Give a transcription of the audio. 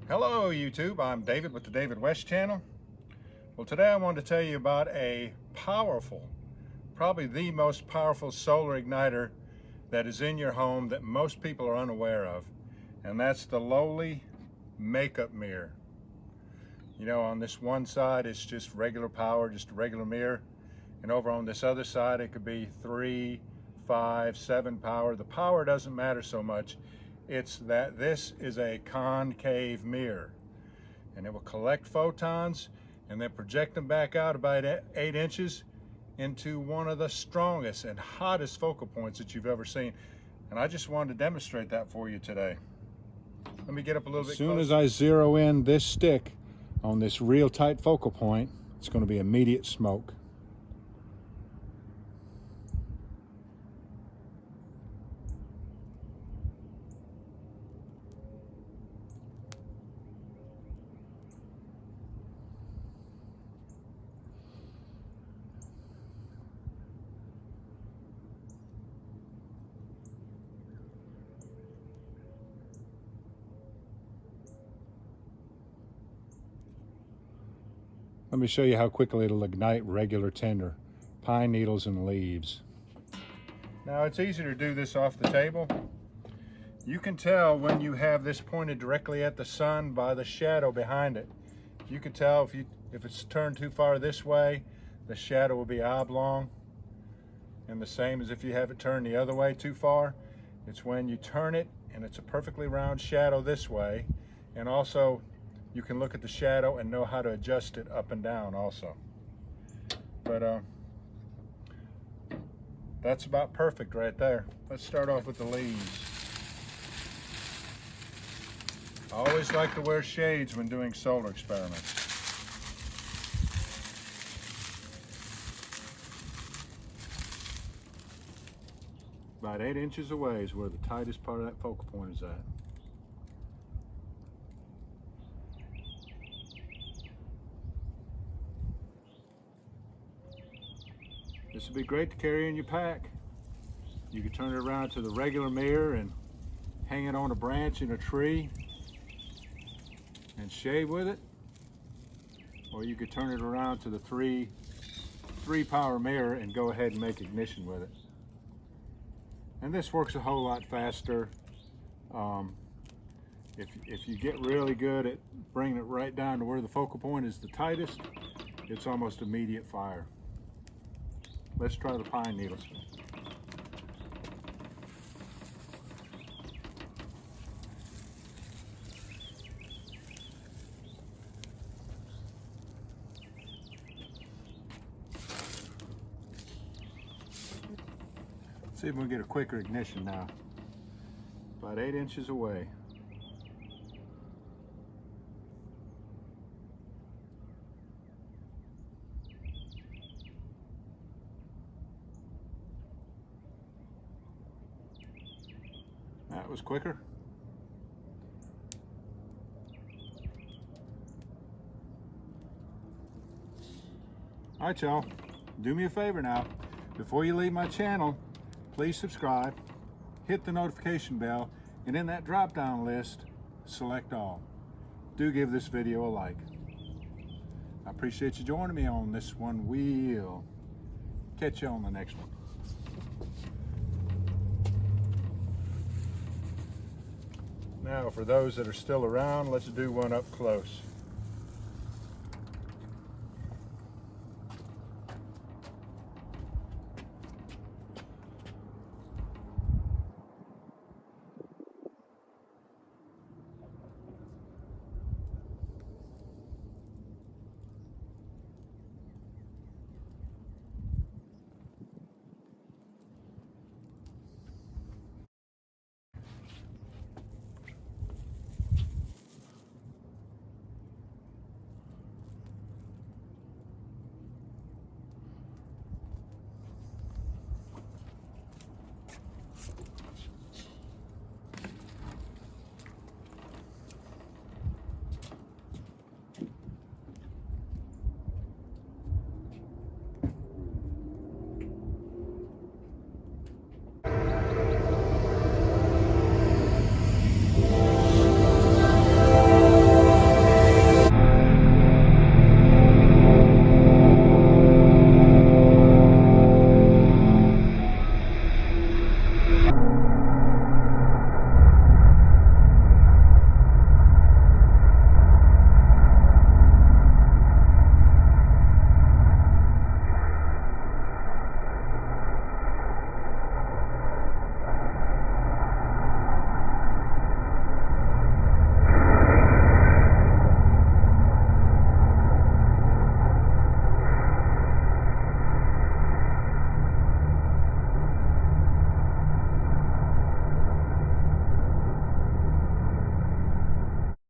Hello YouTube, I'm David with the David West channel. Well, today I wanted to tell you about a powerful, probably the most powerful solar igniter that is in your home that most people are unaware of, and that's the lowly makeup mirror. You know, on this one side it's just regular power, just a regular mirror, and over on this other side it could be 3, 5, 7 power. The power doesn't matter so much. It's that this is a concave mirror, and it will collect photons and then project them back out about 8 inches into one of the strongest and hottest focal points that you've ever seen. And I just wanted to demonstrate that for you today. Let me get up a little bit closer. As soon as I zero in this stick on this real tight focal point, it's going to be immediate smoke. Let me show you how quickly it'll ignite regular tinder, pine needles and leaves. Now it's easy to do this off the table. You can tell when you have this pointed directly at the sun by the shadow behind it. You can tell if it's turned too far this way, the shadow will be oblong. And the same as if you have it turned the other way too far. It's when you turn it and it's a perfectly round shadow this way. And also, you can look at the shadow and know how to adjust it up and down also. But that's about perfect right there. Let's start off with the leaves. I always like to wear shades when doing solar experiments. About 8 inches away is where the tightest part of that focal point is at. This would be great to carry in your pack. You could turn it around to the regular mirror and hang it on a branch in a tree and shade with it. Or you could turn it around to the three power mirror and go ahead and make ignition with it. And this works a whole lot faster. If you get really good at bringing it right down to where the focal point is the tightest, it's almost immediate fire. Let's try the pine needles. Let's see if we can get a quicker ignition now. About 8 inches away. That was quicker. All right, y'all, do me a favor now. Before you leave my channel, please subscribe, hit the notification bell, and in that drop-down list, select all. Do give this video a like. I appreciate you joining me on this one. We'll catch you on the next one. Now, for those that are still around, let's do one up close.